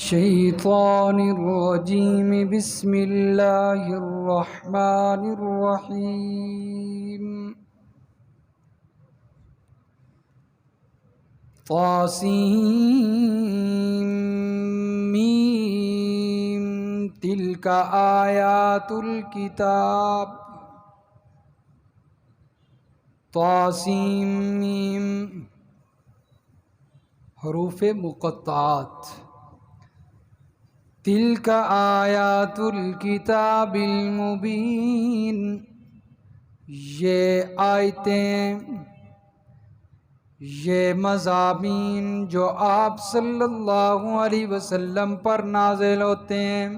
الشيطان الرجيم بسم الله الرحمن الرحيم طاسيم تلك آيات الكتاب طاسيم حروف مقطعات تلک آیات الکتاب المبین، یہ آیتیں، یہ مضامین جو آپ صلی اللہ علیہ وسلم پر نازل ہوتے ہیں،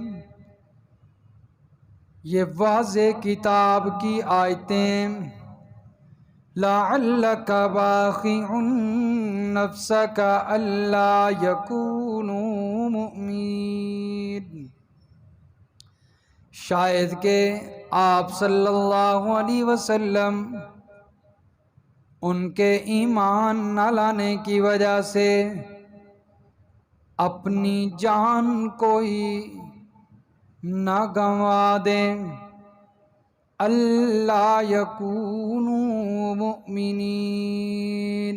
یہ واضح کتاب کی آیتیں، لعلک باخع نفسک الا یکونوا مؤمنین، شاید کہ آپ صلی اللہ علیہ وسلم ان کے ایمان نہ لانے کی وجہ سے اپنی جان کو ہی نہ گنوا دیں، اللہ یکونوا مؤمنین،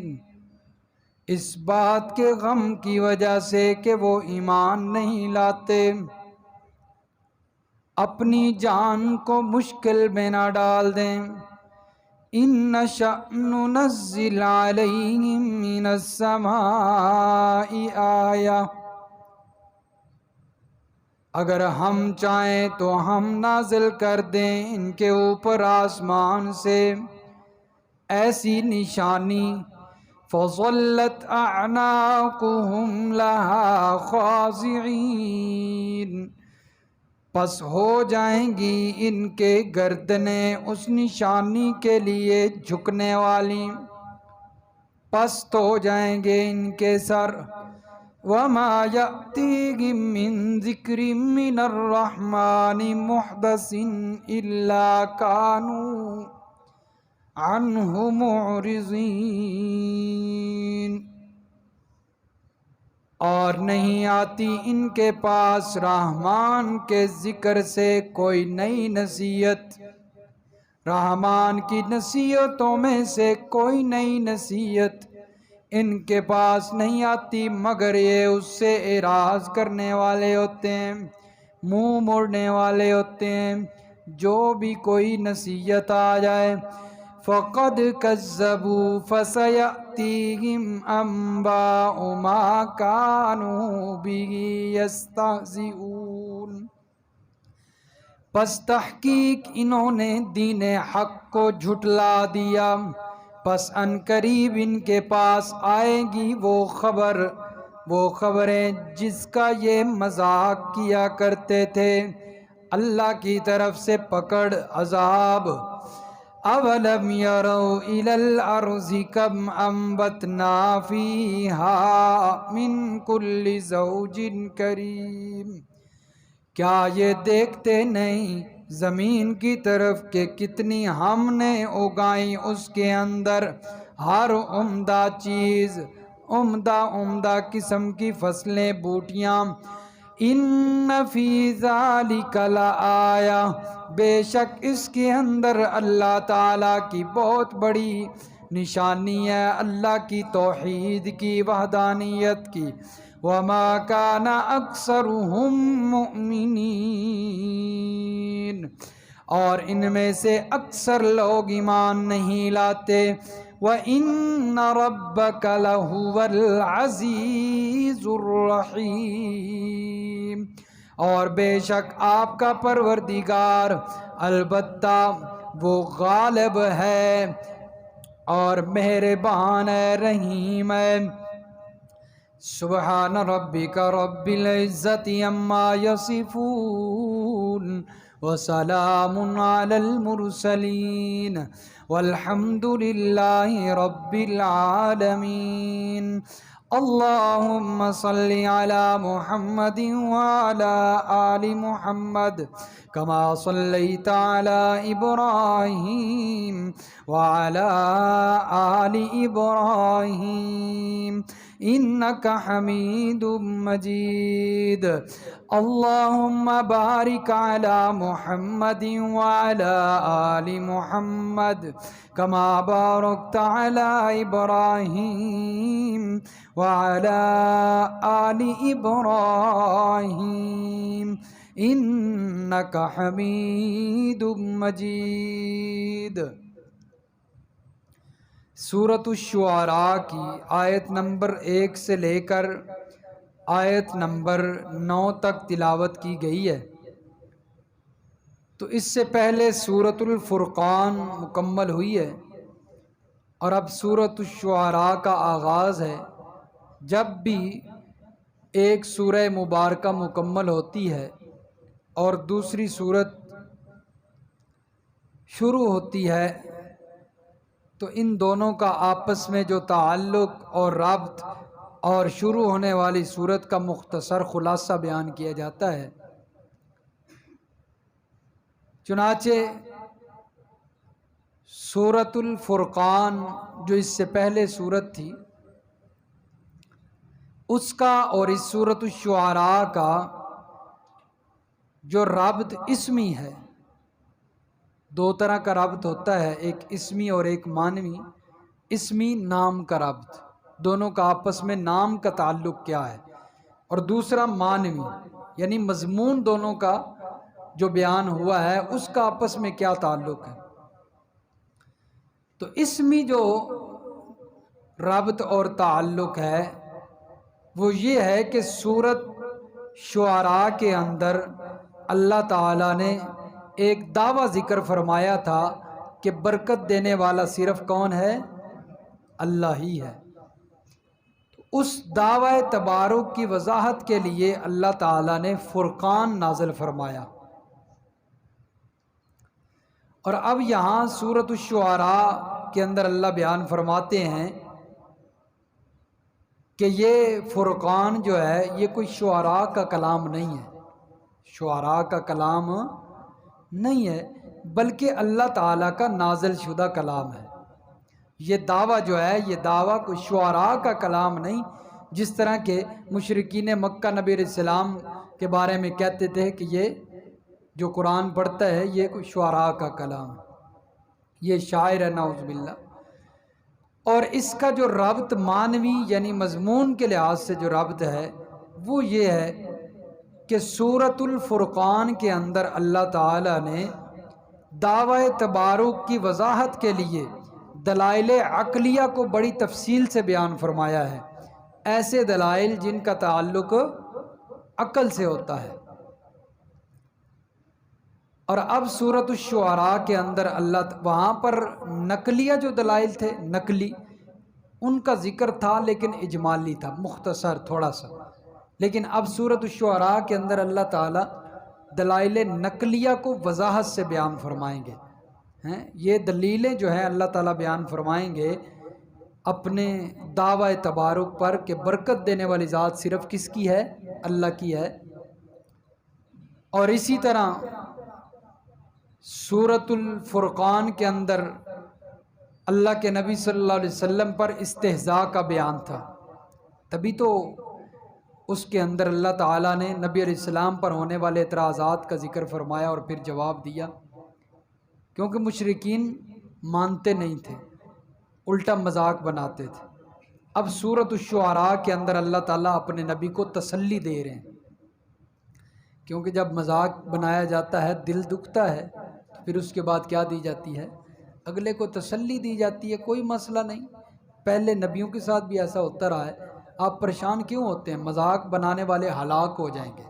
اس بات کے غم کی وجہ سے کہ وہ ایمان نہیں لاتے، اپنی جان کو مشکل میں نہ ڈال دیں۔ ان نشأ ننزل علیہم من السماء آیہ، اگر ہم چاہیں تو ہم نازل کر دیں ان کے اوپر آسمان سے ایسی نشانی، فظلت اعناقهم لها خاضعین، پس ہو جائیں گی ان کے گردنیں اس نشانی کے لیے جھکنے والی، پست ہو جائیں گے ان کے سر۔ وما یأتیہم من ذکر من الرحمن محدث الا کانوا عنہ معرضین، اور نہیں آتی ان کے پاس رحمان کے ذکر سے کوئی نئی نصیحت، رحمان کی نصیحتوں میں سے کوئی نئی نصیحت ان کے پاس نہیں آتی مگر یہ اس سے اعراض کرنے والے ہوتے ہیں، منہ موڑنے والے ہوتے ہیں۔ جو بھی کوئی نصیحت آ جائے، فقد کذبوا فسیأتیہم انباء ما کانوا بہ یستہزئون، پس تحقیق انہوں نے دین حق کو جھٹلا دیا، پس عنقریب ان کے پاس آئے گی وہ خبریں جس کا یہ مذاق کیا کرتے تھے، اللہ کی طرف سے پکڑ، عذاب۔ اولم یروا الی الارض کم انبتنا فیہا من کل زوج کریم، کیا یہ دیکھتے نہیں زمین کی طرف کہ کتنی ہم نے اگائیں اس کے اندر ہر عمدہ چیز، عمدہ قسم کی فصلیں، بوٹیاں۔ ان فی ذالک لآیہ، بے شک اس کے اندر اللہ تعالیٰ کی بہت بڑی نشانی ہے، اللہ کی توحید کی، وحدانیت کی۔ وما کان اکثرهم مؤمنین، اور ان میں سے اکثر لوگ ایمان نہیں لاتے۔ وَإِنَّ رَبَّكَ لَهُوَ الْعَزِيزُ الرَّحِيمُ، اور بے شک آپ کا پروردگار البتہ وہ غالب ہے اور مہربان ہے، رحیم ہے۔ سبحان ربک رب العزت عما یصفون، وسلام علی المرسلین، والحمد للہ رب العالمین۔ اللہم صل علی محمد وعلی آل محمد کما صلیت علی ابراہیم وعلی آل ابراہیم إنك حميد مجيد اللهم بارك على محمد وعلى آل محمد كما باركت على إبراهيم وعلى آل إبراهيم إنك حميد مجيد۔ سورۃ الشعراء کی آیت نمبر 1 سے لے کر آیت نمبر 9 تک تلاوت کی گئی ہے۔ تو اس سے پہلے سورۃ الفرقان مکمل ہوئی ہے اور اب سورۃ الشعراء کا آغاز ہے۔ جب بھی ایک سورہ مبارکہ مکمل ہوتی ہے اور دوسری سورت شروع ہوتی ہے تو ان دونوں کا آپس میں جو تعلق اور ربط اور شروع ہونے والی سورت کا مختصر خلاصہ بیان کیا جاتا ہے۔ چنانچہ سورۃ الفرقان جو اس سے پہلے سورت تھی اس کا اور اس سورۃ الشعراء کا جو ربط اسمی ہے، دو طرح کا ربط ہوتا ہے، ایک اسمی اور ایک معنوی۔ اسمی نام کا ربط، دونوں کا آپس میں نام کا تعلق کیا ہے، اور دوسرا معنوی یعنی مضمون دونوں کا جو بیان ہوا ہے اس کا آپس میں کیا تعلق ہے۔ تو اسمی جو ربط اور تعلق ہے وہ یہ ہے کہ سورۃ شعراء کے اندر اللہ تعالیٰ نے ایک دعویٰ ذکر فرمایا تھا کہ برکت دینے والا صرف کون ہے؟ اللہ ہی ہے۔ اس دعوی تبارک کی وضاحت کے لیے اللہ تعالیٰ نے فرقان نازل فرمایا، اور اب یہاں سورۃ الشعراء کے اندر اللہ بیان فرماتے ہیں کہ یہ فرقان جو ہے یہ کوئی شعراء کا کلام نہیں ہے، شعراء کا کلام نہیں ہے، بلکہ اللہ تعالیٰ کا نازل شدہ کلام ہے۔ یہ دعویٰ جو ہے یہ دعویٰ کوئی شعراء کا کلام نہیں، جس طرح کہ مشرکین مکہ نبی علیہ السلام کے بارے میں کہتے تھے کہ یہ جو قرآن پڑھتا ہے یہ کوئی شعراء کا کلام ہے، یہ شاعر ہے نعوذ باللہ۔ اور اس کا جو ربط معنوی یعنی مضمون کے لحاظ سے جو ربط ہے وہ یہ ہے کہ سورۃ الفرقان کے اندر اللہ تعالیٰ نے دعوی تبارک کی وضاحت کے لیے دلائل عقلیہ کو بڑی تفصیل سے بیان فرمایا ہے، ایسے دلائل جن کا تعلق عقل سے ہوتا ہے۔ اور اب سورۃ الشعراء کے اندر وہاں پر نقلیہ جو دلائل تھے نقلی ان کا ذکر تھا لیکن اجمالی تھا، مختصر تھوڑا سا، لیکن اب سورۃ الشعراء کے اندر اللہ تعالیٰ دلائل نقلیہ کو وضاحت سے بیان فرمائیں گے۔ یہ دلیلیں جو ہیں اللہ تعالیٰ بیان فرمائیں گے اپنے دعوی تبارک پر کہ برکت دینے والی ذات صرف کس کی ہے؟ اللہ کی ہے۔ اور اسی طرح سورۃ الفرقان کے اندر اللہ کے نبی صلی اللہ علیہ وسلم پر استہزاء کا بیان تھا، تبھی تو اس کے اندر اللہ تعالیٰ نے نبی علیہ السلام پر ہونے والے اعتراضات کا ذکر فرمایا اور پھر جواب دیا، کیونکہ مشرکین مانتے نہیں تھے، الٹا مذاق بناتے تھے۔ اب سورۃ الشعراء کے اندر اللہ تعالیٰ اپنے نبی کو تسلی دے رہے ہیں، کیونکہ جب مذاق بنایا جاتا ہے دل دکھتا ہے، پھر اس کے بعد کیا دی جاتی ہے؟ اگلے کو تسلی دی جاتی ہے، کوئی مسئلہ نہیں، پہلے نبیوں کے ساتھ بھی ایسا ہوتا رہا ہے، آپ پریشان کیوں ہوتے ہیں؟ مذاق بنانے والے ہلاک ہو جائیں گے،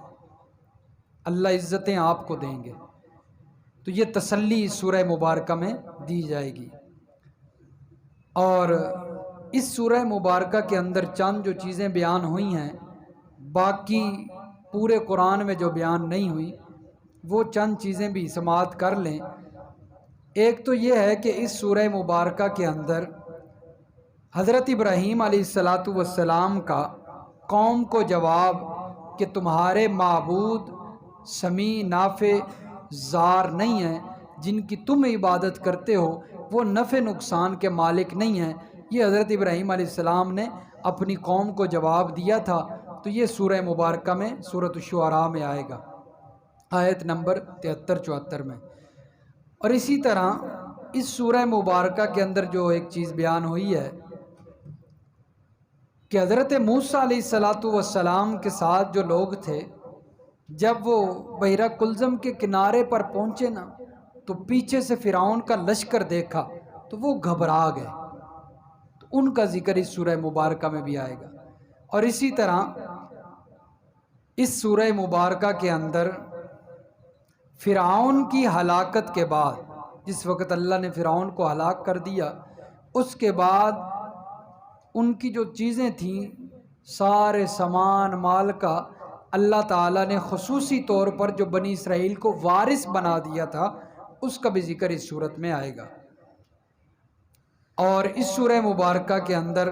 اللہ عزتیں آپ کو دیں گے۔ تو یہ تسلی سورہ مبارکہ میں دی جائے گی۔ اور اس سورہ مبارکہ کے اندر چند جو چیزیں بیان ہوئی ہیں، باقی پورے قرآن میں جو بیان نہیں ہوئی وہ چند چیزیں بھی سماعت کر لیں۔ ایک تو یہ ہے کہ اس سورہ مبارکہ کے اندر حضرت ابراہیم علیہ السلام کا قوم کو جواب کہ تمہارے معبود سمیع نافع ضار نہیں ہیں، جن کی تم عبادت کرتے ہو وہ نفع نقصان کے مالک نہیں ہیں، یہ حضرت ابراہیم علیہ السلام نے اپنی قوم کو جواب دیا تھا، تو یہ سورہ مبارکہ میں سورۃ الشعراء میں آئے گا، آیت نمبر 73-74 میں۔ اور اسی طرح اس سورہ مبارکہ کے اندر جو ایک چیز بیان ہوئی ہے کہ حضرت موسیٰ علیہ السلام کے ساتھ جو لوگ تھے، جب وہ بحیرہ کلزم کے کنارے پر پہنچے نا، تو پیچھے سے فرعون کا لشکر دیکھا تو وہ گھبرا گئے، تو ان کا ذکر اس سورہ مبارکہ میں بھی آئے گا۔ اور اسی طرح اس سورہ مبارکہ کے اندر فرعون کی ہلاکت کے بعد، جس وقت اللہ نے فرعون کو ہلاک کر دیا، اس کے بعد ان کی جو چیزیں تھیں، سارے سامان مال کا اللہ تعالیٰ نے خصوصی طور پر جو بنی اسرائیل کو وارث بنا دیا تھا، اس کا بھی ذکر اس صورت میں آئے گا۔ اور اس سورہ مبارکہ کے اندر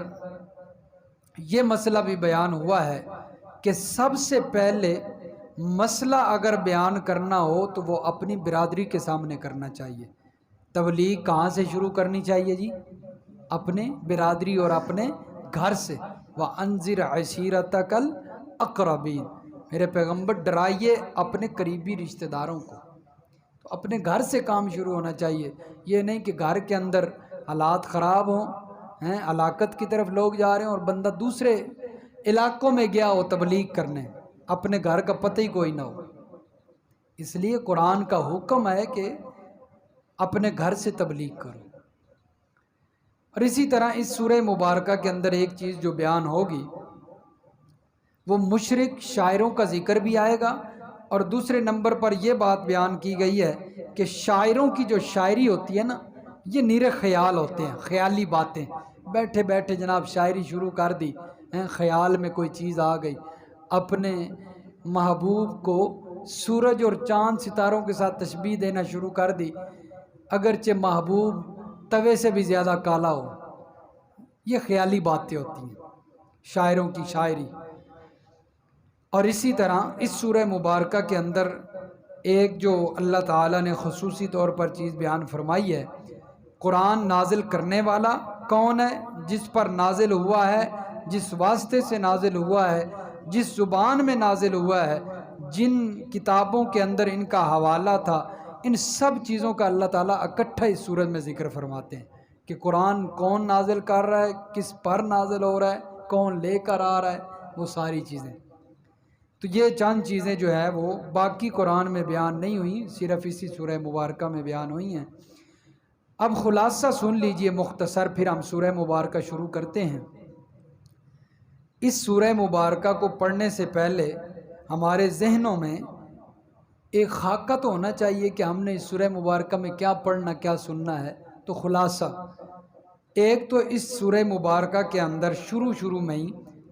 یہ مسئلہ بھی بیان ہوا ہے کہ سب سے پہلے مسئلہ اگر بیان کرنا ہو تو وہ اپنی برادری کے سامنے کرنا چاہیے۔ تبلیغ کہاں سے شروع کرنی چاہیے جی؟ اپنے برادری اور اپنے گھر سے۔ وَأَنذِرْ عَشِيرَتَكَ الْأَقْرَبِينَ، میرے پیغمبر ڈرائیے اپنے قریبی رشتہ داروں کو۔ تو اپنے گھر سے کام شروع ہونا چاہیے، یہ نہیں کہ گھر کے اندر حالات خراب ہوں، ہلاکت کی طرف لوگ جا رہے ہیں اور بندہ دوسرے علاقوں میں گیا ہو تبلیغ کرنے، اپنے گھر کا پتہ ہی کوئی نہ ہو۔ اس لیے قرآن کا حکم ہے کہ اپنے گھر سے تبلیغ کرو۔ اور اسی طرح اس سورہ مبارکہ کے اندر ایک چیز جو بیان ہوگی وہ مشرک شاعروں کا ذکر بھی آئے گا، اور دوسرے نمبر پر یہ بات بیان کی گئی ہے کہ شاعروں کی جو شاعری ہوتی ہے نا، یہ نیرے خیال ہوتے ہیں، خیالی باتیں، بیٹھے بیٹھے جناب شاعری شروع کر دی، خیال میں کوئی چیز آ گئی، اپنے محبوب کو سورج اور چاند ستاروں کے ساتھ تشبیہ دینا شروع کر دی، اگرچہ محبوب توے سے بھی زیادہ کالا ہو۔ یہ خیالی باتیں ہوتی ہیں شاعروں کی شاعری۔ اور اسی طرح اس سورہ مبارکہ کے اندر ایک جو اللہ تعالیٰ نے خصوصی طور پر چیز بیان فرمائی ہے، قرآن نازل کرنے والا کون ہے، جس پر نازل ہوا ہے، جس واسطے سے نازل ہوا ہے، جس زبان میں نازل ہوا ہے، جن کتابوں کے اندر ان کا حوالہ تھا، ان سب چیزوں کا اللہ تعالیٰ اکٹھا اس سورت میں ذکر فرماتے ہیں کہ قرآن کون نازل کر رہا ہے، کس پر نازل ہو رہا ہے، کون لے کر آ رہا ہے، وہ ساری چیزیں۔ تو یہ چند چیزیں جو ہے وہ باقی قرآن میں بیان نہیں ہوئی، صرف اسی سورہ مبارکہ میں بیان ہوئی ہیں۔ اب خلاصہ سن لیجئے مختصر، پھر ہم سورہ مبارکہ شروع کرتے ہیں۔ اس سورہ مبارکہ کو پڑھنے سے پہلے ہمارے ذہنوں میں ایک خاکہ تو ہونا چاہیے کہ ہم نے اس سورہ مبارکہ میں کیا پڑھنا، کیا سننا ہے۔ تو خلاصہ ایک تو اس سورہ مبارکہ کے اندر شروع میں ہی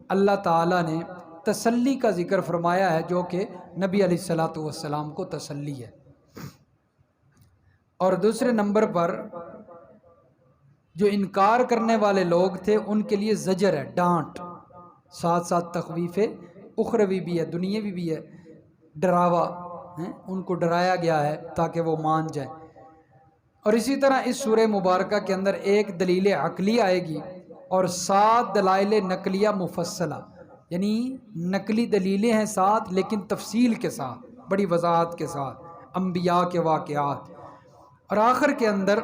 اللہ تعالیٰ نے تسلی کا ذکر فرمایا ہے، جو کہ نبی علیہ السلام کو تسلی ہے۔ اور دوسرے نمبر پر جو انکار کرنے والے لوگ تھے ان کے لیے زجر ہے، ڈانٹ، ساتھ ساتھ تخویف اخروی بھی ہے، دنیاوی بھی ہے، ڈراوا، ان کو ڈرایا گیا ہے تاکہ وہ مان جائیں۔ اور اسی طرح اس سورہ مبارکہ کے اندر ایک دلیل عقلی آئے گی اور 7 دلائل نقلیہ مفصلہ، یعنی نقلی دلیلیں ہیں 7 لیکن تفصیل کے ساتھ، بڑی وضاحت کے ساتھ، انبیاء کے واقعات۔ اور آخر کے اندر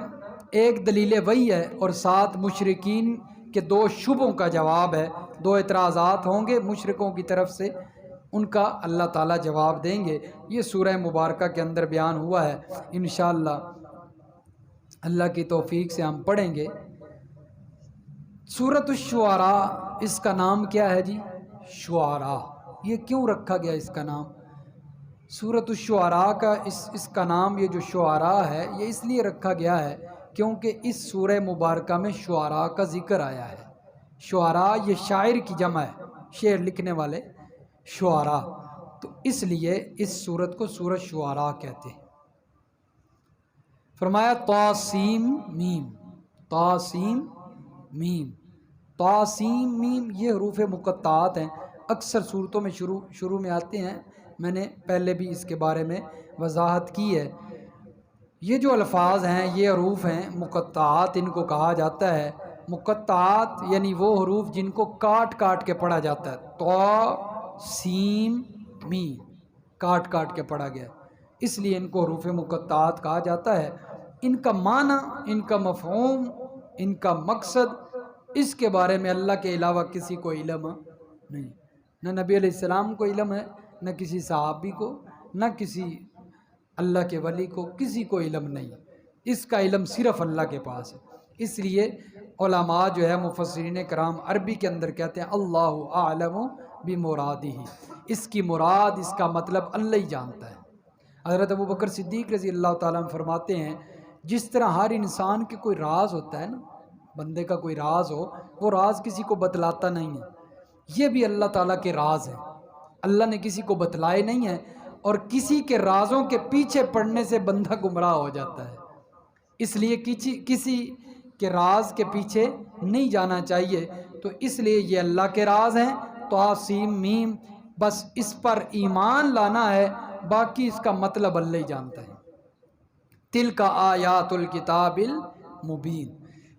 ایک دلیل وحی ہے اور 7 مشرکین کے 2 شبہوں کا جواب ہے، 2 اعتراضات ہوں گے مشرکوں کی طرف سے، ان کا اللہ تعالیٰ جواب دیں گے۔ یہ سورہ مبارکہ کے اندر بیان ہوا ہے، انشاءاللہ اللہ کی توفیق سے ہم پڑھیں گے۔ سورۃ الشعراء، اس کا نام کیا ہے جی؟ شعراء۔ یہ کیوں رکھا گیا اس کا نام؟ سورۃ الشعراء کا اس کا نام، یہ جو شعراء ہے، یہ اس لیے رکھا گیا ہے کیونکہ اس سورہ مبارکہ میں شعراء کا ذکر آیا ہے۔ شعراء یہ شاعر کی جمع ہے، شعر لکھنے والے شعراء، تو اس لیے اس سورت کو سورۃ شعراء کہتے ہیں۔ فرمایا طاسیم میم، طاسیم میم، طاسیم میم، یہ حروف مقطعات ہیں، اکثر صورتوں میں شروع میں آتے ہیں، میں نے پہلے بھی اس کے بارے میں وضاحت کی ہے۔ یہ جو الفاظ ہیں، یہ حروف ہیں مقطعات، ان کو کہا جاتا ہے مقطعات یعنی وہ حروف جن کو کاٹ کاٹ کے پڑھا جاتا ہے، تو سین میم کاٹ کاٹ کے پڑھا گیا، اس لیے ان کو حروف مقطعات کہا جاتا ہے۔ ان کا معنی، ان کا مفہوم، ان کا مقصد، اس کے بارے میں اللہ کے علاوہ کسی کو علم نہیں، نہ نبی علیہ السلام کو علم ہے، نہ کسی صحابی کو، نہ کسی اللہ کے ولی کو، کسی کو علم نہیں، اس کا علم صرف اللہ کے پاس ہے۔ اس لیے علماء جو ہے مفسرین کرام عربی کے اندر کہتے ہیں اللہ اعلم بمرادہ، اس کی مراد، اس کا مطلب اللہ ہی جانتا ہے۔ حضرت ابوبکر صدیق رضی اللہ تعالیٰ عنہ فرماتے ہیں جس طرح ہر انسان کے کوئی راز ہوتا ہے نا، بندے کا کوئی راز ہو، وہ راز کسی کو بتلاتا نہیں ہے، یہ بھی اللہ تعالیٰ کے راز ہیں، اللہ نے کسی کو بتلائے نہیں ہیں، اور کسی کے رازوں کے پیچھے پڑنے سے بندہ گمراہ ہو جاتا ہے، اس لیے کسی کے راز کے پیچھے نہیں جانا چاہیے۔ تو اس لیے یہ اللہ کے راز ہیں، تو سین میم، بس اس پر ایمان لانا ہے، باقی اس کا مطلب اللہ ہی جانتا ہے۔ تلک آیات الکتاب المبین،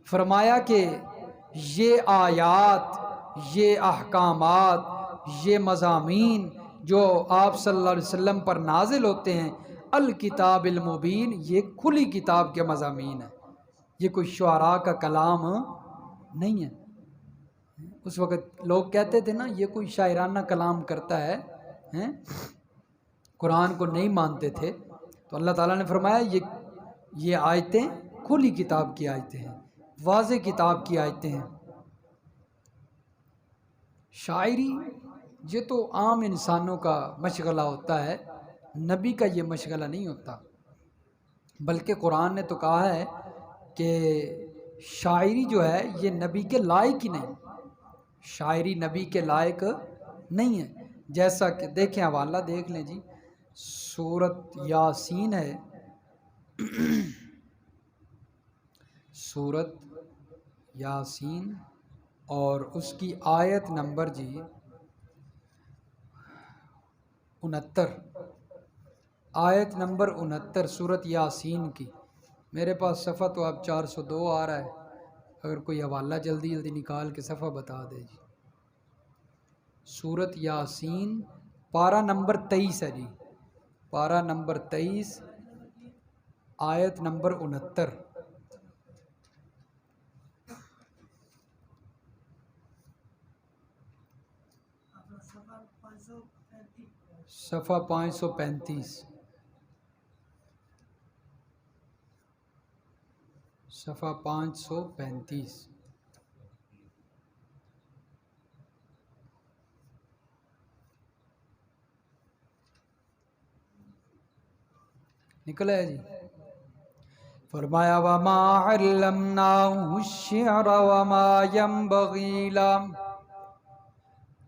فرمایا کہ یہ آیات، یہ احکامات، یہ مضامین جو آپ صلی اللہ علیہ وسلم پر نازل ہوتے ہیں، الکتاب المبین، یہ کھلی کتاب کے مضامین ہیں، یہ کوئی شعراء کا کلام نہیں ہے۔ اس وقت لوگ کہتے تھے نا یہ کوئی شاعرانہ کلام کرتا ہے، قرآن کو نہیں مانتے تھے، تو اللہ تعالیٰ نے فرمایا یہ آیتیں کھلی کتاب کی آیتیں ہیں، واضح کتاب کی آیتیں ہیں۔ شاعری یہ تو عام انسانوں کا مشغلہ ہوتا ہے، نبی کا یہ مشغلہ نہیں ہوتا، بلکہ قرآن نے تو کہا ہے کہ شاعری جو ہے یہ نبی کے لائق ہی نہیں، شاعری نبی کے لائق نہیں ہے۔ جیسا کہ دیکھیں، حوالہ دیکھ لیں جی، سورت یاسین ہے، سورت یاسین، اور اس کی آیت نمبر جی 69، آیت نمبر 69 سورت یاسین کی۔ میرے پاس صفحہ تو اب 402 آ رہا ہے، اگر کوئی حوالہ جلدی جلدی نکال کے صفحہ بتا دے جی۔ سورت یاسین پارہ نمبر 23 ہے جی، پارہ نمبر 23، آیت نمبر 69۔ صفحہ 535، صفحہ 535۔ نکلا ہے جی؟ فرمایا وَمَا عَلَّمْنَاهُ الشِّعْرَ وَمَا يَنبَغِي لَهُ،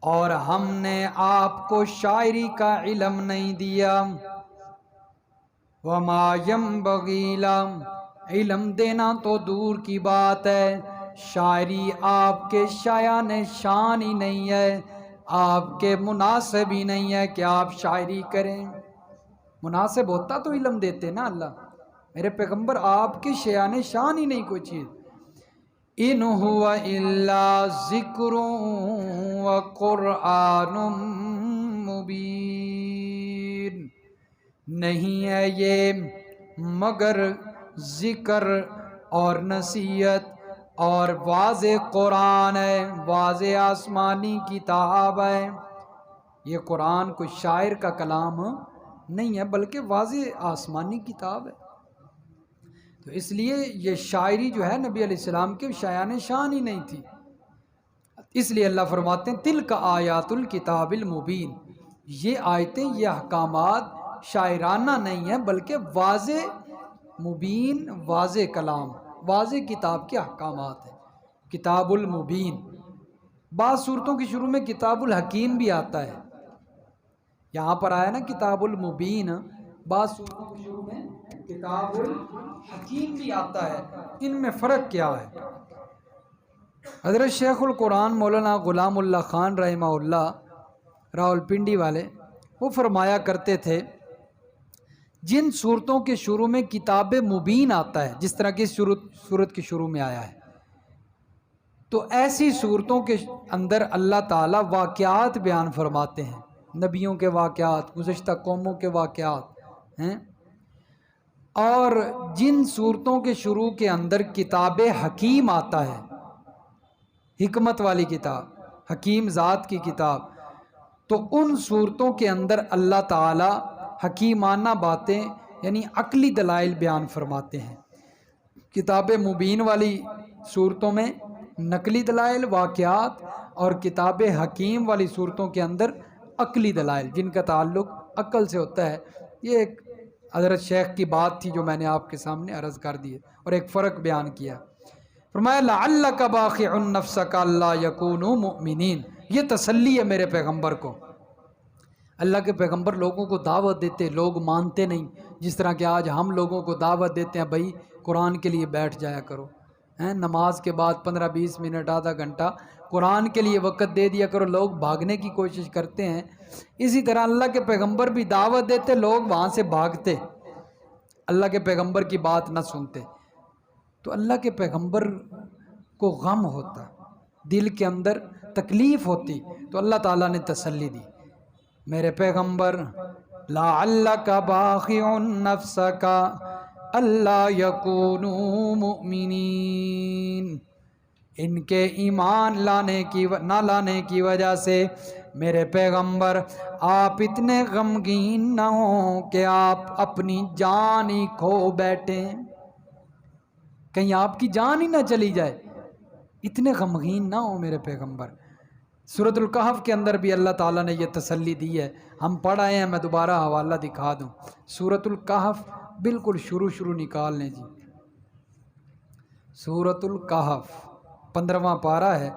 اور ہم نے آپ کو شاعری کا علم نہیں دیا، وَمَا يَنبَغِي لَهُ، علم دینا تو دور کی بات ہے، شاعری آپ کے شایان شان ہی نہیں ہے، آپ کے مناسب ہی نہیں ہے کہ آپ شاعری کریں۔ مناسب ہوتا تو علم دیتے نا اللہ، میرے پیغمبر آپ کے شایان شان ہی نہیں کوئی چیز۔ ان هو الا ذکر و قرآن مبین، نہیں ہے یہ مگر ذکر اور نصیحت اور واضح قرآن ہے، واضح آسمانی کتاب ہے۔ یہ قرآن کوئی شاعر کا کلام نہیں ہے، بلکہ واضح آسمانی کتاب ہے۔ تو اس لیے یہ شاعری جو ہے نبی علیہ السلام کے شایان شان ہی نہیں تھی، اس لیے اللہ فرماتے ہیں تلک آیات الکتاب المبین، یہ آیتیں، یہ احکامات شاعرانہ نہیں ہیں، بلکہ واضح مبین، واضح کلام، واضح کتاب کے احکامات ہیں۔ کتاب المبین، بعض صورتوں کی شروع میں کتاب الحکیم بھی آتا ہے، یہاں پر آیا نا کتاب المبین، بعض صورتوں کی شروع میں کتاب الحکیم بھی آتا ہے، ان میں فرق کیا ہے؟ حضرت شیخ القرآن مولانا غلام اللہ خان رحمہ اللہ راولپنڈی والے، وہ فرمایا کرتے تھے جن صورتوں کے شروع میں کتاب مبین آتا ہے، جس طرح کی صورت کے شروع میں آیا ہے، تو ایسی صورتوں کے اندر اللہ تعالیٰ واقعات بیان فرماتے ہیں، نبیوں کے واقعات، گزشتہ قوموں کے واقعات ہیں، اور جن صورتوں کے شروع کے اندر کتاب حکیم آتا ہے، حکمت والی کتاب، حکیم ذات کی کتاب، تو ان صورتوں کے اندر اللہ تعالیٰ حکیمانہ باتیں یعنی عقلی دلائل بیان فرماتے ہیں۔ کتاب مبین والی صورتوں میں نقلی دلائل، واقعات، اور کتاب حکیم والی صورتوں کے اندر عقلی دلائل جن کا تعلق عقل سے ہوتا ہے۔ یہ ایک حضرت شیخ کی بات تھی جو میں نے آپ کے سامنے عرض کر دی ہے اور ایک فرق بیان کیا۔ فرمایا لعلک باخع نفسک الا یکونوا مؤمنین، یہ تسلی ہے میرے پیغمبر کو۔ اللہ کے پیغمبر لوگوں کو دعوت دیتے، لوگ مانتے نہیں، جس طرح کہ آج ہم لوگوں کو دعوت دیتے ہیں بھائی قرآن کے لیے بیٹھ جایا کرو، نماز کے بعد 15-20 منٹ آدھا گھنٹہ قرآن کے لیے وقت دے دیا کرو، لوگ بھاگنے کی کوشش کرتے ہیں۔ اسی طرح اللہ کے پیغمبر بھی دعوت دیتے، لوگ وہاں سے بھاگتے، اللہ کے پیغمبر کی بات نہ سنتے۔ تو اللہ کے پیغمبر کو غم ہوتا، دل کے اندر تکلیف ہوتی، تو اللہ تعالیٰ نے تسلی دی، میرے پیغمبر لعلک باخع نفسک الا یکونوا مؤمنین، ان کے ایمان نہ لانے کی وجہ سے میرے پیغمبر آپ اتنے غمگین نہ ہوں کہ آپ اپنی جان ہی کھو بیٹھیں، کہیں آپ کی جان ہی نہ چلی جائے، اتنے غمگین نہ ہوں میرے پیغمبر۔ سورۃ الکہف کے اندر بھی اللہ تعالیٰ نے یہ تسلی دی ہے، ہم پڑھ آئے ہیں، میں دوبارہ حوالہ دکھا دوں۔ سورۃ الکہف بالکل شروع نکال لیں جی، سورۃ الکہف 15واں پارہ ہے،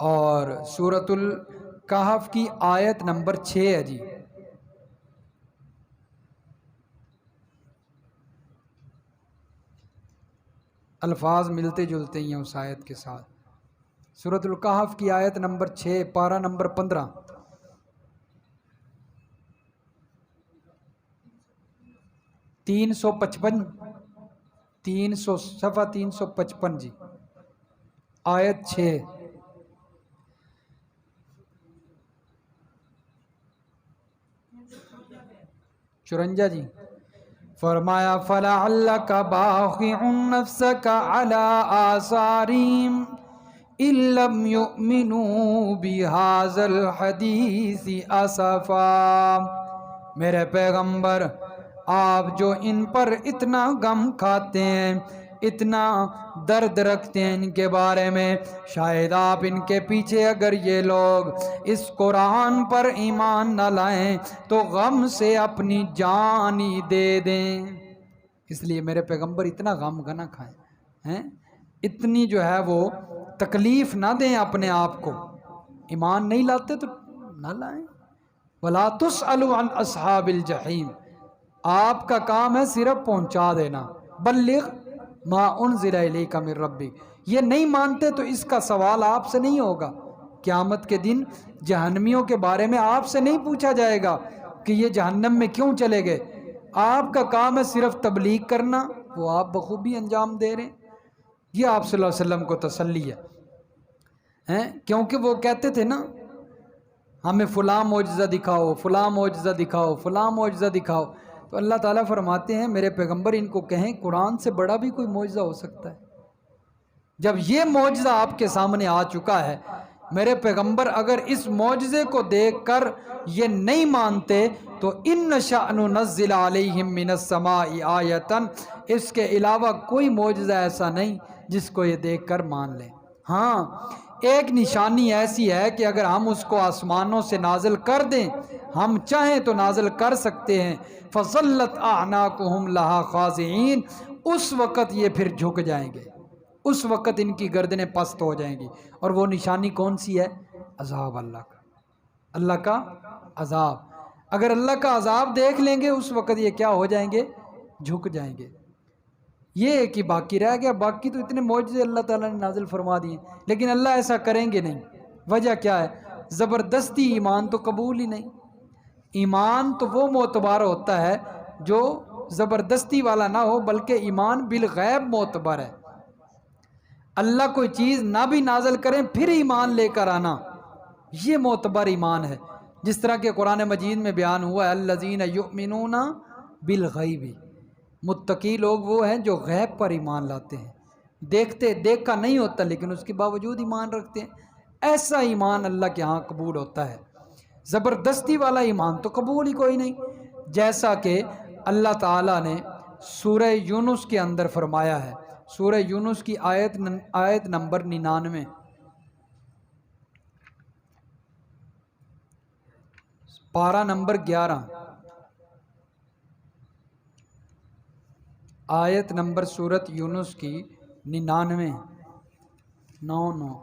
اور سورۃ الکہف کی آیت نمبر 6 ہے جی۔ الفاظ ملتے جلتے ہیں اس آیت کے ساتھ۔ سورۃ الکہف کی آیت نمبر 6، پارہ نمبر 15۔ 355 صفحہ 355 جی، آیت 6۔ 54 جی، فرمایا فَلَعَلَّكَ بَاخِعٌ نَفْسَكَ عَلَىٰ آثَارِهِمْ إِن لَّمْ يُؤْمِنُوا بِهَٰذَا الْحَدِيثِ أَسَفًا، میرے پیغمبر آپ جو ان پر اتنا غم کھاتے ہیں، اتنا درد رکھتے ہیں ان کے بارے میں، شاید آپ ان کے پیچھے اگر یہ لوگ اس قرآن پر ایمان نہ لائیں تو غم سے اپنی جان ہی دے دیں۔ اس لیے میرے پیغمبر اتنا غم نہ کھائیں، اتنی جو ہے وہ تکلیف نہ دیں اپنے آپ کو، ایمان نہیں لاتے تو نہ لائیں۔ وَلَا تُسْأَلُوا عَنْ أَصْحَابِ الْجَحِيمِ، آپ کا کام ہے صرف پہنچا دینا، بلغ ما انزل الیک من ربک، یہ نہیں مانتے تو اس کا سوال آپ سے نہیں ہوگا، قیامت کے دن جہنمیوں کے بارے میں آپ سے نہیں پوچھا جائے گا کہ یہ جہنم میں کیوں چلے گئے، آپ کا کام ہے صرف تبلیغ کرنا، وہ آپ بخوبی انجام دے رہے ہیں۔ یہ آپ صلی اللہ علیہ وسلم کو تسلی ہے، کیونکہ وہ کہتے تھے نا ہمیں فلاں معجزہ دکھاؤ، فلاں معجزہ دکھاؤ، فلاں معجزہ دکھاؤ، تو اللہ تعالیٰ فرماتے ہیں میرے پیغمبر ان کو کہیں قرآن سے بڑا بھی کوئی معجزہ ہو سکتا ہے۔ جب یہ معجزہ آپ کے سامنے آ چکا ہے، میرے پیغمبر اگر اس معجزے کو دیکھ کر یہ نہیں مانتے تو ان نشأ ننزل علیہم من السماء آیۃ، اس کے علاوہ کوئی معجزہ ایسا نہیں جس کو یہ دیکھ کر مان لیں۔ ہاں ایک نشانی ایسی ہے کہ اگر ہم اس کو آسمانوں سے نازل کر دیں، ہم چاہیں تو نازل کر سکتے ہیں، فَظَلَّتْ أَعْنَاقُهُمْ لَهَا خَاضِعِينَ، اس وقت یہ پھر جھک جائیں گے، اس وقت ان کی گردنیں پست ہو جائیں گی۔ اور وہ نشانی کون سی ہے؟ عذاب اللہ کا، اللہ کا عذاب۔ اگر اللہ کا عذاب دیکھ لیں گے اس وقت یہ کیا ہو جائیں گے؟ جھک جائیں گے۔ یہ ایک ہی باقی رہ گیا، باقی تو اتنے معجزے اللہ تعالیٰ نے نازل فرما دیے، لیکن اللہ ایسا کریں گے نہیں۔ وجہ کیا ہے؟ زبردستی ایمان تو قبول ہی نہیں۔ ایمان تو وہ معتبر ہوتا ہے جو زبردستی والا نہ ہو، بلکہ ایمان بالغیب معتبر ہے۔ اللہ کوئی چیز نہ بھی نازل کریں پھر ایمان لے کر آنا، یہ معتبر ایمان ہے۔ جس طرح کہ قرآن مجید میں بیان ہوا ہے الذین یؤمنون بالغیب، متقی لوگ وہ ہیں جو غیب پر ایمان لاتے ہیں، دیکھا نہیں ہوتا لیکن اس کے باوجود ایمان رکھتے ہیں، ایسا ایمان اللہ کے ہاں قبول ہوتا ہے۔ زبردستی والا ایمان تو قبول ہی کوئی نہیں، جیسا کہ اللہ تعالیٰ نے سورہ یونس کے اندر فرمایا ہے، سورہ یونس کی آیت نمبر 99، پارہ نمبر 11، آیت نمبر سورت یونس کی 99، 9۔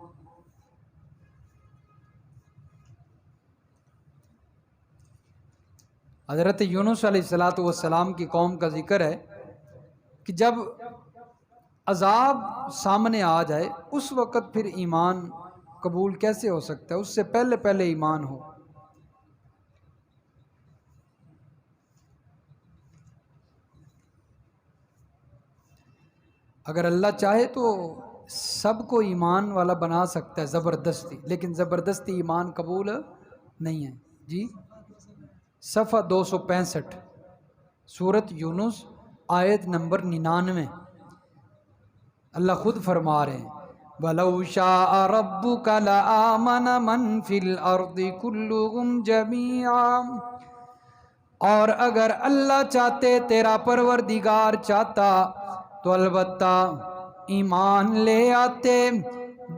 حضرت یونس علیہ السلام کی قوم کا ذکر ہے کہ جب عذاب سامنے آ جائے اس وقت پھر ایمان قبول کیسے ہو سکتا ہے، اس سے پہلے ایمان ہو۔ اگر اللہ چاہے تو سب کو ایمان والا بنا سکتا ہے زبردستی، لیکن زبردستی ایمان قبول نہیں ہے۔ جی صفحہ 265، سورت یونس آیت نمبر 99، اللہ خود فرما رہے ہیں وَلَوْ شَاءَ رَبُّكَ لَآمَنَ مَنْ فِي الْأَرْضِ كُلُّهُمْ جَمِيعًا، اور اگر اللہ چاہتے، تیرا پروردگار چاہتا تو البتہ ایمان لے آتے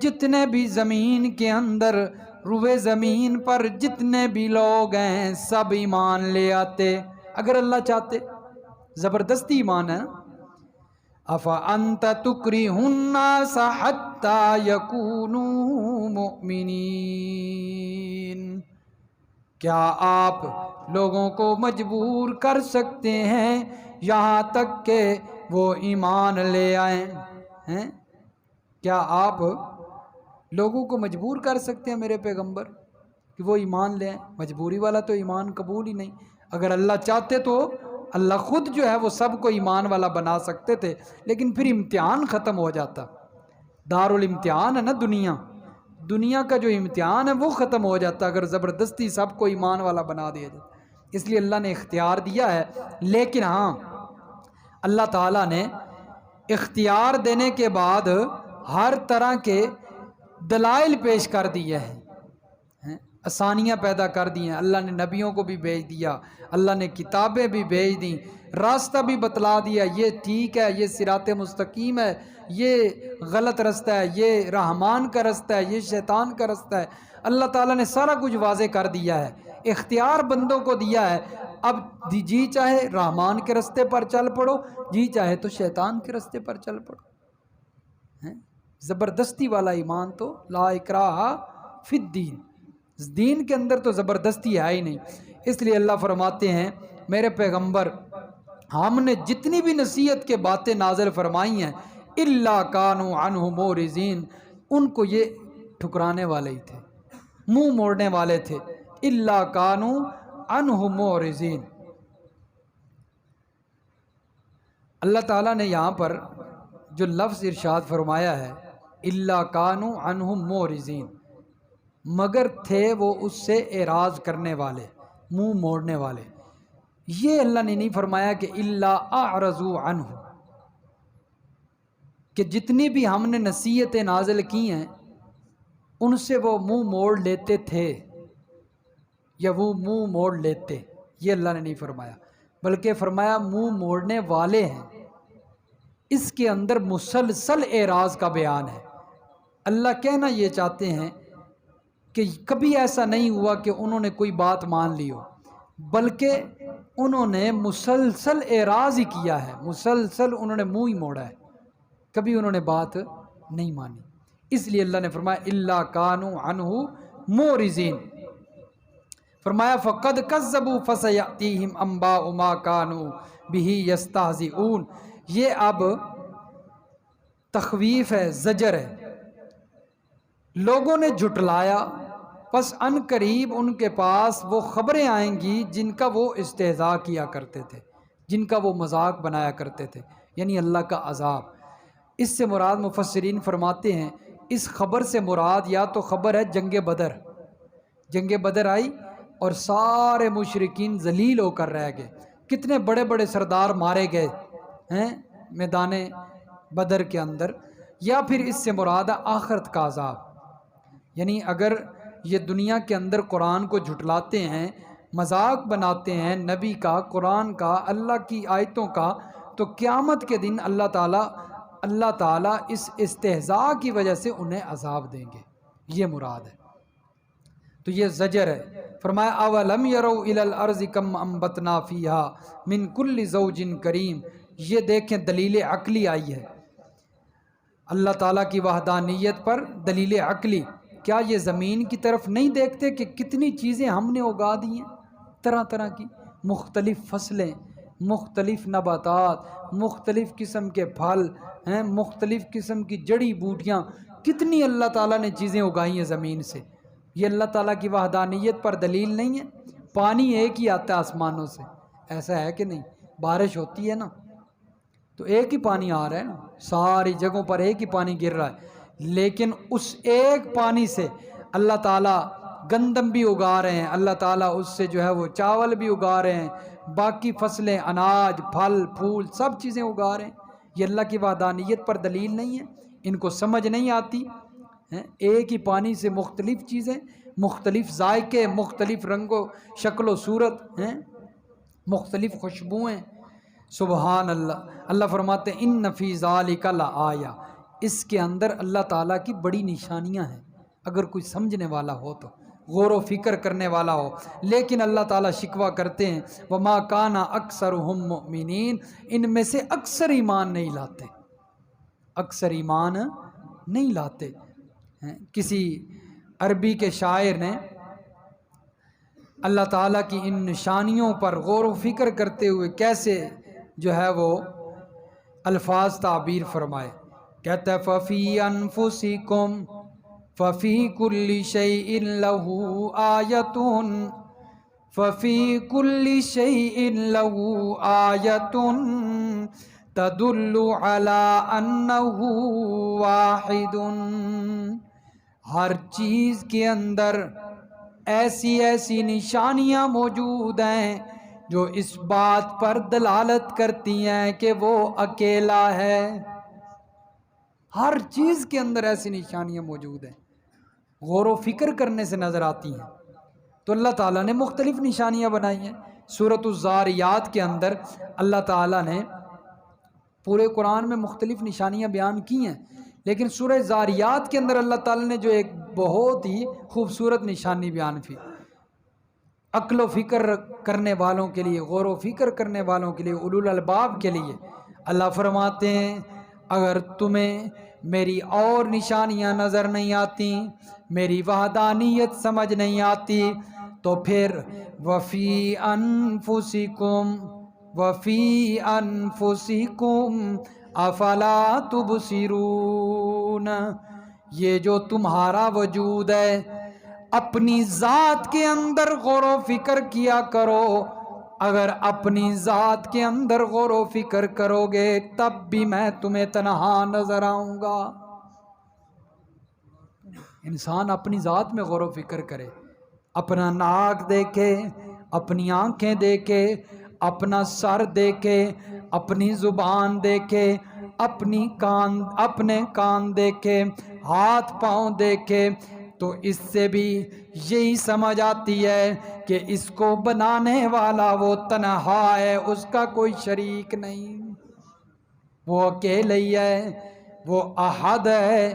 جتنے بھی زمین کے اندر، روئے زمین پر جتنے بھی لوگ ہیں سب ایمان لے آتے اگر اللہ چاہتے۔ زبردستی ایمان ہے۔ أَفَأَنْتَ تُكْرِهُ النَّاسَ حَتَّى يَكُونُوا مُؤْمِنِينَ، کیا آپ لوگوں کو مجبور کر سکتے ہیں یہاں تک کہ وہ ایمان لے آئیں؟ کیا آپ لوگوں کو مجبور کر سکتے ہیں میرے پیغمبر کہ وہ ایمان لے آئیں؟ مجبوری والا تو ایمان قبول ہی نہیں۔ اگر اللہ چاہتے تو اللہ خود جو ہے وہ سب کو ایمان والا بنا سکتے تھے، لیکن پھر امتحان ختم ہو جاتا۔ دارالامتحان ہے نا دنیا کا جو امتحان ہے وہ ختم ہو جاتا اگر زبردستی سب کو ایمان والا بنا دیا جائے۔ اس لیے اللہ نے اختیار دیا ہے، لیکن ہاں اللہ تعالیٰ نے اختیار دینے کے بعد ہر طرح کے دلائل پیش کر دیے ہیں، آسانیاں پیدا کر دی ہیں۔ اللہ نے نبیوں کو بھی بھیج دیا، اللہ نے کتابیں بھی بھیج دیں، راستہ بھی بتلا دیا، یہ ٹھیک ہے، یہ صراط مستقیم ہے، یہ غلط رستہ ہے، یہ رحمان کا رستہ ہے، یہ شیطان کا رستہ ہے۔ اللہ تعالیٰ نے سارا کچھ واضح کر دیا ہے، اختیار بندوں کو دیا ہے۔ اب جی چاہے رحمان کے رستے پر چل پڑو، جی چاہے تو شیطان کے رستے پر چل پڑو۔ زبردستی والا ایمان تو لا اکراہ فی الدین، دین کے اندر تو زبردستی ہے ہی نہیں۔ اس لیے اللہ فرماتے ہیں میرے پیغمبر ہم نے جتنی بھی نصیحت کے باتیں نازل فرمائی ہیں الا کانوا عنہ معرضین، ان کو یہ ٹھکرانے والے ہی تھے، منہ موڑنے والے تھے۔ الا کانوا عنہ معرضین، اللہ تعالیٰ نے یہاں پر جو لفظ ارشاد فرمایا ہے الا کانوا عنہ معرضین، مگر تھے وہ اس سے اعراض کرنے والے، منہ موڑنے والے۔ یہ اللہ نے نہیں فرمایا کہ الا اعرضوا عنہ، کہ جتنی بھی ہم نے نصیحتیں نازل کی ہیں ان سے وہ منہ موڑ لیتے تھے یا وہ منہ موڑ لیتے، یہ اللہ نے نہیں فرمایا، بلکہ فرمایا منہ موڑنے والے ہیں۔ اس کے اندر مسلسل اعراض کا بیان ہے۔ اللہ کہنا یہ چاہتے ہیں کہ کبھی ایسا نہیں ہوا کہ انہوں نے کوئی بات مان لی ہو، بلکہ انہوں نے مسلسل اعراض ہی کیا ہے، مسلسل انہوں نے منہ ہی موڑا ہے، کبھی انہوں نے بات نہیں مانی۔ اس لیے اللہ نے فرمایا الا کانوا عنہ معرضین، فرمایا فقد کذبوا فسیأتیہم انباء ما کانوا بہ یستہزئون۔ یہ اب تخویف ہے، زجر ہے، لوگوں نے جھٹلایا، پس ان قریب ان کے پاس وہ خبریں آئیں گی جن کا وہ استہزاء کیا کرتے تھے، جن کا وہ مذاق بنایا کرتے تھے، یعنی اللہ کا عذاب۔ اس سے مراد مفسرین فرماتے ہیں اس خبر سے مراد یا تو خبر ہے جنگ بدر، جنگ بدر آئی اور سارے مشرکین ذلیل ہو کر رہ گئے، کتنے بڑے بڑے سردار مارے گئے ہیں میدان بدر کے اندر، یا پھر اس سے مراد ہے آخرت کا عذاب۔ یعنی اگر یہ دنیا کے اندر قرآن کو جھٹلاتے ہیں، مذاق بناتے ہیں نبی کا، قرآن کا، اللہ کی آیتوں کا، تو قیامت کے دن اللہ تعالیٰ اس استہزاء کی وجہ سے انہیں عذاب دیں گے، یہ مراد ہے۔ تو یہ زجر ہے۔ فرمایا اولم یروا الی الارض کم انبتنا فیہا من کل زوج کریم، یہ دیکھیں دلیل عقلی آئی ہے اللہ تعالیٰ کی وحدانیت پر، دلیل عقلی۔ کیا یہ زمین کی طرف نہیں دیکھتے کہ کتنی چیزیں ہم نے اگا دی ہیں، طرح طرح کی مختلف فصلیں، مختلف نباتات، مختلف قسم کے پھل ہیں، مختلف قسم کی جڑی بوٹیاں، کتنی اللہ تعالیٰ نے چیزیں اگائی ہیں زمین سے۔ یہ اللہ تعالیٰ کی وحدانیت پر دلیل نہیں ہے؟ پانی ایک ہی آتا ہے آسمانوں سے، ایسا ہے کہ نہیں؟ بارش ہوتی ہے نا تو ایک ہی پانی آ رہا ہے نا، ساری جگہوں پر ایک ہی پانی گر رہا ہے، لیکن اس ایک پانی سے اللہ تعالیٰ گندم بھی اگا رہے ہیں، اللہ تعالیٰ اس سے جو ہے وہ چاول بھی اگا رہے ہیں، باقی فصلیں، اناج، پھل پھول، سب چیزیں اگا رہے ہیں۔ یہ اللہ کی وحدانیت پر دلیل نہیں ہے؟ ان کو سمجھ نہیں آتی ہیں؟ ایک ہی پانی سے مختلف چیزیں، مختلف ذائقے، مختلف رنگ و شکل و صورت ہیں، مختلف خوشبوئیں، سبحان اللہ۔ اللہ فرماتے ہیں ان فی ذالک لآیہ، اس کے اندر اللہ تعالیٰ کی بڑی نشانیاں ہیں، اگر کوئی سمجھنے والا ہو تو، غور و فکر کرنے والا ہو۔ لیکن اللہ تعالیٰ شکوہ کرتے ہیں وما کان اکثرهم مؤمنین، ان میں سے اکثر ایمان نہیں لاتے، اکثر ایمان نہیں لاتے۔ کسی عربی کے شاعر نے اللہ تعالیٰ کی ان نشانیوں پر غور و فکر کرتے ہوئے کیسے جو ہے وہ الفاظ تعبیر فرمائے، کہتا ہے فَفِي أَنفُسِكُمْ فَفِي كُلِّ شَيْءٍ لَهُ آیَةٌ فَفِي كُلِّ شَيْءٍ لَهُ آیَةٌ تَدُلُّ عَلَىٰ أَنَّهُ وَاحِدٌ، ہر چیز کے اندر ایسی نشانیاں موجود ہیں جو اس بات پر دلالت کرتی ہیں کہ وہ اکیلا ہے۔ ہر چیز کے اندر ایسی نشانیاں موجود ہیں، غور و فکر کرنے سے نظر آتی ہیں۔ تو اللہ تعالیٰ نے مختلف نشانیاں بنائی ہیں۔ سورۃ الزاریات کے اندر اللہ تعالیٰ نے پورے قرآن میں مختلف نشانیاں بیان کی ہیں، لیکن سورہ زاریات کے اندر اللہ تعالیٰ نے جو ایک بہت ہی خوبصورت نشانی بیان کی، عقل و فکر کرنے والوں کے لیے، غور و فکر کرنے والوں کے لیے، اولو الالباب کے لیے، اللہ فرماتے ہیں اگر تمہیں میری اور نشانیاں نظر نہیں آتی، میری وحدانیت سمجھ نہیں آتی، تو پھر وفی انفسکم افلا تبصرون، یہ جو تمہارا وجود ہے اپنی ذات کے اندر غور و فکر کیا کرو، اگر اپنی ذات کے اندر غور و فکر کرو گے تب بھی میں تمہیں تنہا نظر آؤں گا۔ انسان اپنی ذات میں غور و فکر کرے، اپنا ناک دیکھے، اپنی آنکھیں دیکھے، اپنا سر دیکھے، اپنی زبان دیکھے، اپنے کان دیکھے، ہاتھ پاؤں دیکھے، تو اس سے بھی یہی سمجھ آتی ہے کہ اس کو بنانے والا وہ تنہا ہے، اس کا کوئی شریک نہیں، وہ اکیلے ہی ہے، وہ احد ہے،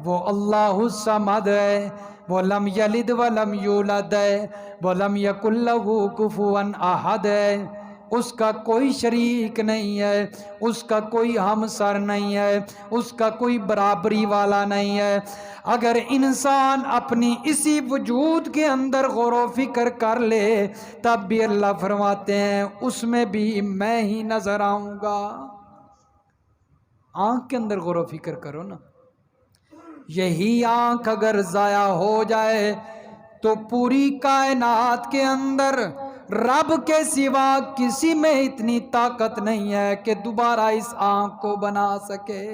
وہ اللہ الصمد ہے، وہ لم یلد ولم یولد ہے، وہ لم یکن لہ کفوا احد ہے، اس کا کوئی شریک نہیں ہے، اس کا کوئی ہمسر نہیں ہے، اس کا کوئی برابری والا نہیں ہے۔ اگر انسان اپنی اسی وجود کے اندر غور و فکر کر لے تب بھی اللہ فرماتے ہیں اس میں بھی میں ہی نظر آؤں گا۔ آنکھ کے اندر غور و فکر کرو نا، یہی آنکھ اگر ضائع ہو جائے تو پوری کائنات کے اندر رب کے سوا کسی میں اتنی طاقت نہیں ہے کہ دوبارہ اس آنکھ کو بنا سکے۔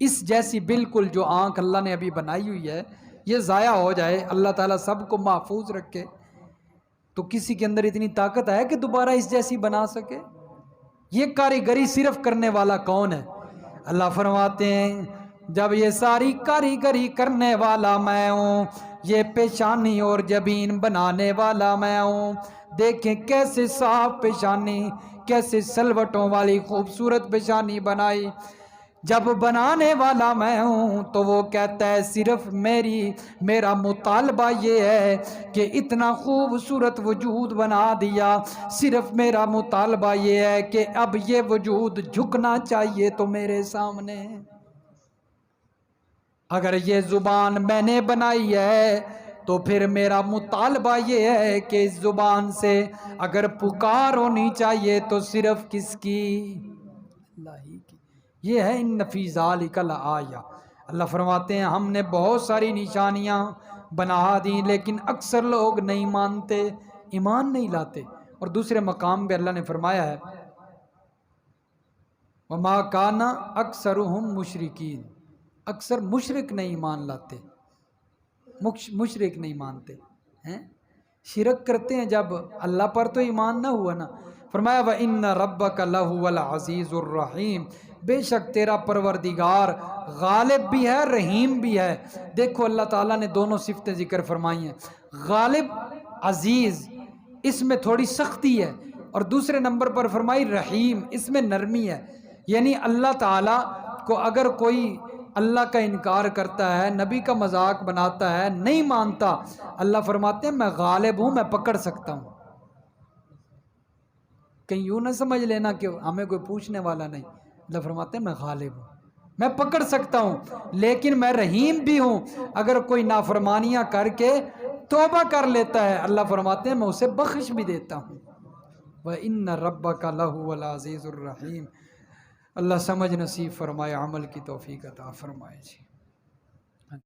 اس جیسی بالکل جو آنکھ اللہ نے ابھی بنائی ہوئی ہے یہ ضائع ہو جائے، اللہ تعالیٰ سب کو محفوظ رکھے، تو کسی کے اندر اتنی طاقت ہے کہ دوبارہ اس جیسی بنا سکے؟ یہ کاریگری صرف کرنے والا کون ہے؟ اللہ فرماتے ہیں جب یہ ساری کاریگری کرنے والا میں ہوں، یہ پیشانی اور جبین بنانے والا میں ہوں، دیکھیں کیسے صاف پیشانی، کیسے سلوٹوں والی خوبصورت پیشانی بنائی۔ جب بنانے والا میں ہوں تو وہ کہتا ہے صرف میرا مطالبہ یہ ہے کہ اتنا خوبصورت وجود بنا دیا، صرف میرا مطالبہ یہ ہے کہ اب یہ وجود جھکنا چاہیے تو میرے سامنے۔ اگر یہ زبان میں نے بنائی ہے تو پھر میرا مطالبہ یہ ہے کہ اس زبان سے اگر پکار ہونی چاہیے تو صرف کس کی؟ اللہ ہی کی۔ یہ ہے ان فی ذالک لآیہ۔ اللہ فرماتے ہیں ہم نے بہت ساری نشانیاں بنا دی لیکن اکثر لوگ نہیں مانتے، ایمان نہیں لاتے۔ اور دوسرے مقام پہ اللہ نے فرمایا ہے وَمَا كَانَ أَكْثَرُهُمْ مُشْرِكِينَ، اکثر مشرک نہیں ایمان لاتے، مشرک نہیں مانتے ہیں، شرک کرتے ہیں جب اللہ پر تو ایمان نہ ہوا نا۔ فرمایا وَإِنَّ رَبَّكَ لَهُوَ الْعَزِيزُ الرَّحِيمُ، بے شک تیرا پروردگار غالب بھی ہے رحیم بھی ہے۔ دیکھو اللہ تعالیٰ نے دونوں صفتیں ذکر فرمائی ہیں، غالب عزیز اس میں تھوڑی سختی ہے، اور دوسرے نمبر پر فرمائی رحیم اس میں نرمی ہے۔ یعنی اللہ تعالیٰ کو اگر کوئی اللہ کا انکار کرتا ہے، نبی کا مذاق بناتا ہے، نہیں مانتا، اللہ فرماتے ہیں میں غالب ہوں، میں پکڑ سکتا ہوں۔ کہیں یوں نہ سمجھ لینا کہ ہمیں کوئی پوچھنے والا نہیں، اللہ فرماتے ہیں میں غالب ہوں، میں پکڑ سکتا ہوں، لیکن میں رحیم بھی ہوں۔ اگر کوئی نافرمانیاں کر کے توبہ کر لیتا ہے، اللہ فرماتے ہیں میں اسے بخش بھی دیتا ہوں۔ وَإِنَّ رَبَّكَ لَهُوَ الْعَزِيزُ الرَّحِيمُ۔ اللہ سمجھ نصیب فرمائے، عمل کی توفیق عطا فرمائے جی۔